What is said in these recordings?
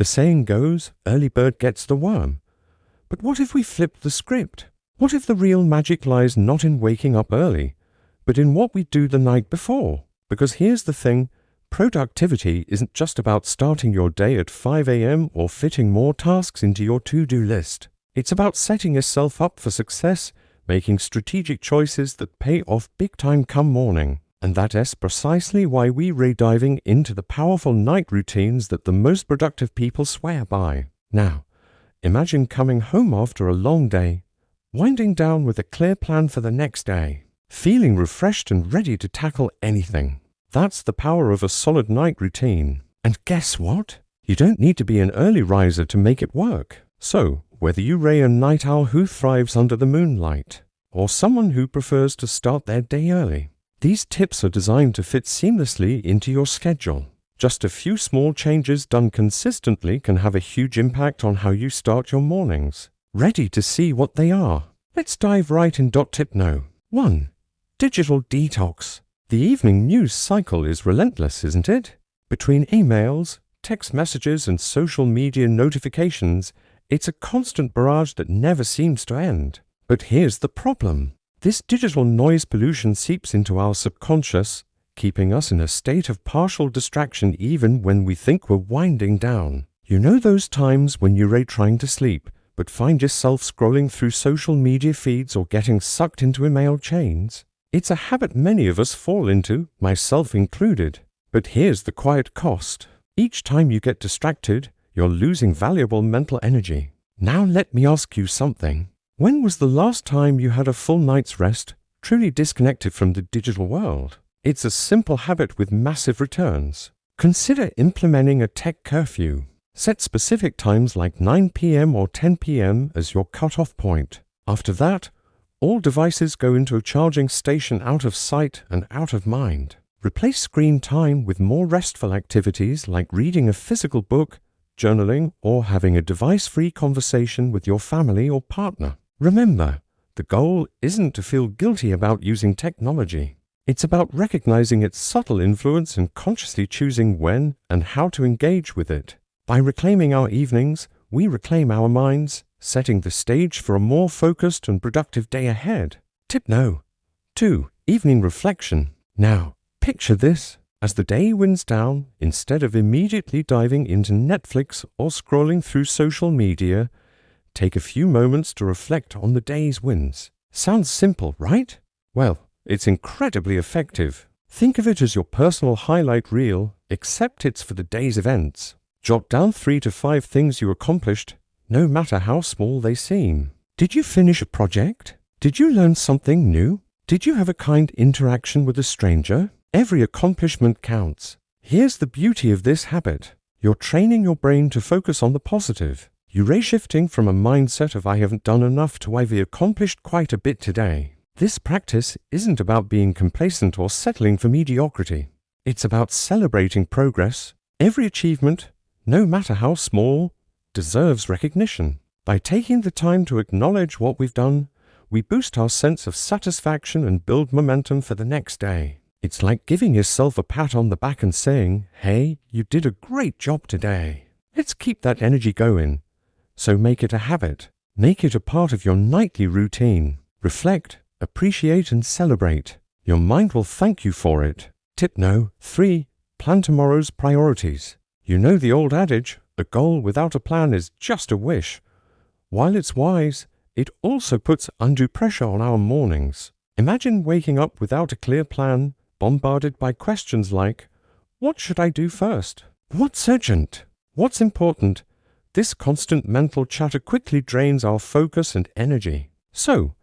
The saying goes, early bird gets the worm. But what if we flipped the script? What if the real magic lies not in waking up early, but in what we do the night before? Because here's the thing, productivity isn't just about starting your day at 5 a.m. or fitting more tasks into your to-do list. It's about setting yourself up for success, making strategic choices that pay off big time come morning. And that is precisely why we're diving into the powerful night routines that the most productive people swear by. Now, imagine coming home after a long day, winding down with a clear plan for the next day, feeling refreshed and ready to tackle anything. That's the power of a solid night routine. And guess what? You don't need to be an early riser to make it work. So, whether you're a night owl who thrives under the moonlight, or someone who prefers to start their day early, these tips are designed to fit seamlessly into your schedule. Just a few small changes done consistently can have a huge impact on how you start your mornings. Ready to see what they are? Let's dive right in. Tip no. 1. Digital detox. The evening news cycle is relentless, isn't it? Between emails, text messages, and social media notifications, it's a constant barrage that never seems to end. But here's the problem. This digital noise pollution seeps into our subconscious, keeping us in a state of partial distraction even when we think we're winding down. You know those times when you're trying to sleep, but find yourself scrolling through social media feeds or getting sucked into email chains? It's a habit many of us fall into, myself included. But here's the quiet cost. Each time you get distracted, you're losing valuable mental energy. Now let me ask you something. When was the last time you had a full night's rest, truly disconnected from the digital world? It's a simple habit with massive returns. Consider implementing a tech curfew. Set specific times like 9 p.m. or 10 p.m. as your cutoff point. After that, all devices go into a charging station out of sight and out of mind. Replace screen time with more restful activities like reading a physical book, journaling, or having a device-free conversation with your family or partner. Remember, the goal isn't to feel guilty about using technology. It's about recognizing its subtle influence and consciously choosing when and how to engage with it. By reclaiming our evenings, we reclaim our minds, setting the stage for a more focused and productive day ahead. Tip no. 2. Evening reflection. Now, picture this. As the day winds down, instead of immediately diving into Netflix or scrolling through social media, take a few moments to reflect on the day's wins. Sounds simple, right? Well, it's incredibly effective. Think of it as your personal highlight reel, except it's for the day's events. Jot down 3 to 5 things you accomplished, no matter how small they seem. Did you finish a project? Did you learn something new? Did you have a kind interaction with a stranger? Every accomplishment counts. Here's the beauty of this habit. You're training your brain to focus on the positive. You're shifting from a mindset of I haven't done enough to I've accomplished quite a bit today. This practice isn't about being complacent or settling for mediocrity. It's about celebrating progress. Every achievement, no matter how small, deserves recognition. By taking the time to acknowledge what we've done, we boost our sense of satisfaction and build momentum for the next day. It's like giving yourself a pat on the back and saying, hey, you did a great job today. Let's keep that energy going. So make it a habit. Make it a part of your nightly routine. Reflect, appreciate, and celebrate. Your mind will thank you for it. Tip no. 3. Plan tomorrow's priorities. You know the old adage, a goal without a plan is just a wish. While it's wise, it also puts undue pressure on our mornings. Imagine waking up without a clear plan, bombarded by questions like, what should I do first? What's urgent? What's important? This constant mental chatter quickly drains our focus and energy. So,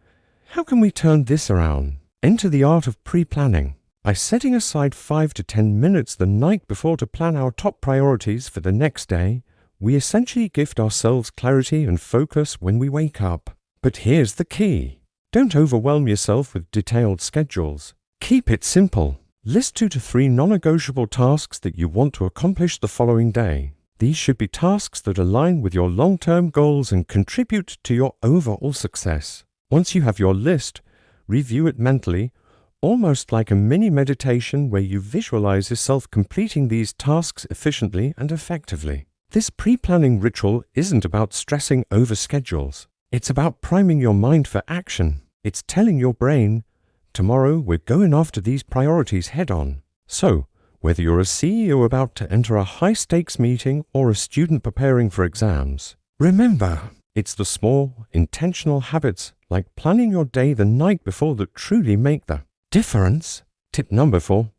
how can we turn this around? Enter the art of pre-planning. By setting aside 5 to 10 minutes the night before to plan our top priorities for the next day, we essentially gift ourselves clarity and focus when we wake up. But here's the key. Don't overwhelm yourself with detailed schedules. Keep it simple. List 2 to 3 non-negotiable tasks that you want to accomplish the following day. These should be tasks that align with your long-term goals and contribute to your overall success. Once you have your list, review it mentally, almost like a mini meditation where you visualize yourself completing these tasks efficiently and effectively. This pre-planning ritual isn't about stressing over schedules. It's about priming your mind for action. It's telling your brain, tomorrow we're going after these priorities head on. So, whether you're a CEO about to enter a high-stakes meeting or a student preparing for exams, remember, it's the small, intentional habits like planning your day the night before that truly make the difference. Tip number 4,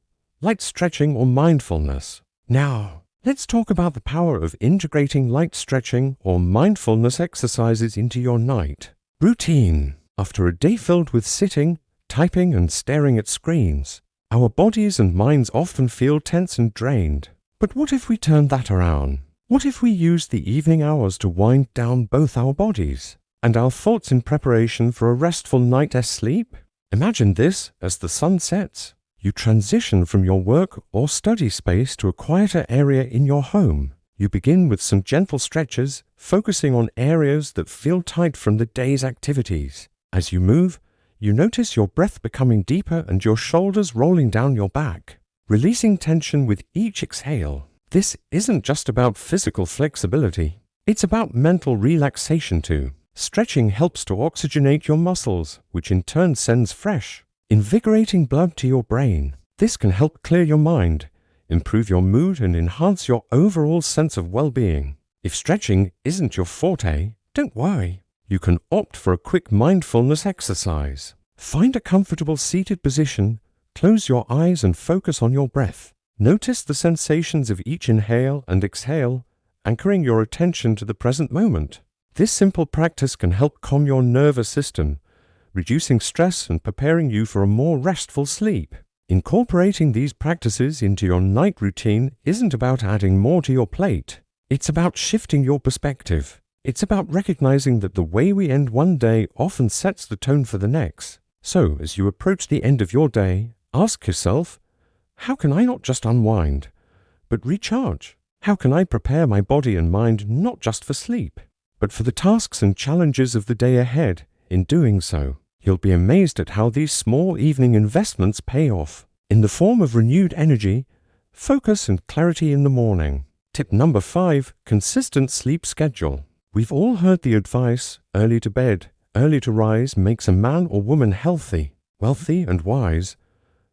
light stretching or mindfulness. Now, let's talk about the power of integrating light stretching or mindfulness exercises into your night routine. After a day filled with sitting, typing, and staring at screens, our bodies and minds often feel tense and drained. But what if we turned that around? What if we used the evening hours to wind down both our bodies and our thoughts in preparation for a restful night's sleep? Imagine this as the sun sets. You transition from your work or study space to a quieter area in your home. You begin with some gentle stretches, focusing on areas that feel tight from the day's activities. As you move, you notice your breath becoming deeper and your shoulders rolling down your back, releasing tension with each exhale. This isn't just about physical flexibility. It's about mental relaxation too. Stretching helps to oxygenate your muscles, which in turn sends fresh, invigorating blood to your brain. This can help clear your mind, improve your mood, and enhance your overall sense of well-being. If stretching isn't your forte, don't worry. You can opt for a quick mindfulness exercise. Find a comfortable seated position, close your eyes and focus on your breath. Notice the sensations of each inhale and exhale, anchoring your attention to the present moment. This simple practice can help calm your nervous system, reducing stress and preparing you for a more restful sleep. Incorporating these practices into your night routine isn't about adding more to your plate. It's about shifting your perspective. It's about recognizing that the way we end one day often sets the tone for the next. So, as you approach the end of your day, ask yourself, how can I not just unwind, but recharge? How can I prepare my body and mind not just for sleep, but for the tasks and challenges of the day ahead? In doing so, you'll be amazed at how these small evening investments pay off in the form of renewed energy, focus, and clarity in the morning. Tip number 5, consistent sleep schedule. We've all heard the advice, early to bed, early to rise makes a man or woman healthy, wealthy, and wise.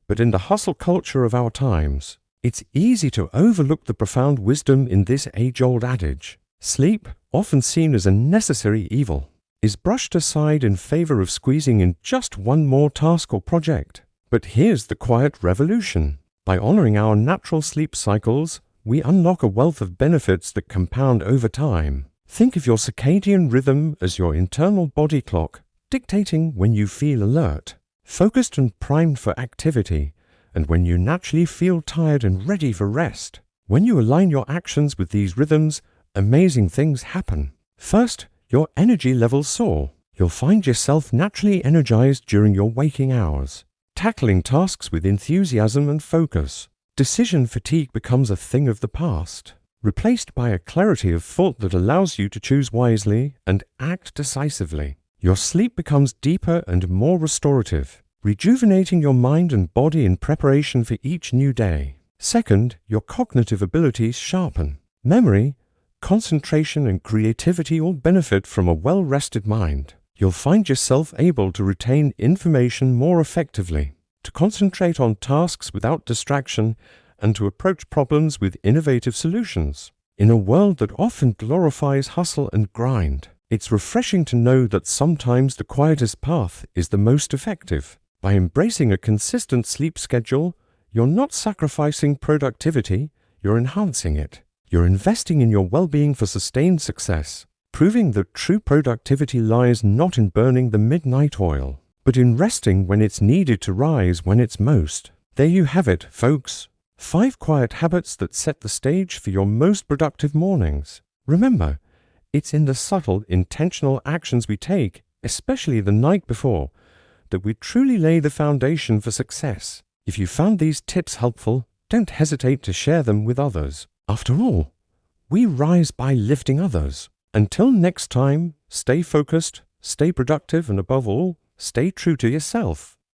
But in the hustle culture of our times, it's easy to overlook the profound wisdom in this age-old adage. Sleep, often seen as a necessary evil, is brushed aside in favor of squeezing in just one more task or project. But here's the quiet revolution. By honoring our natural sleep cycles, we unlock a wealth of benefits that compound over time. Think of your circadian rhythm as your internal body clock, dictating when you feel alert, focused and primed for activity, and when you naturally feel tired and ready for rest. When you align your actions with these rhythms, amazing things happen. First, your energy levels soar. You'll find yourself naturally energized during your waking hours, tackling tasks with enthusiasm and focus. Decision fatigue becomes a thing of the past, replaced by a clarity of thought that allows you to choose wisely and act decisively. Your sleep becomes deeper and more restorative, rejuvenating your mind and body in preparation for each new day. Second, your cognitive abilities sharpen. Memory, concentration, and creativity all benefit from a well-rested mind. You'll find yourself able to retain information more effectively, to concentrate on tasks without distraction, and to approach problems with innovative solutions. In a world that often glorifies hustle and grind, it's refreshing to know that sometimes the quietest path is the most effective. By embracing a consistent sleep schedule, you're not sacrificing productivity, you're enhancing it. You're investing in your well-being for sustained success, proving that true productivity lies not in burning the midnight oil, but in resting when it's needed to rise when it's most. There you have it, folks. 5 quiet habits that set the stage for your most productive mornings. Remember, it's in the subtle, intentional actions we take, especially the night before, that we truly lay the foundation for success. If you found these tips helpful, don't hesitate to share them with others. After all, we rise by lifting others. Until next time, stay focused, stay productive, and above all, stay true to yourself.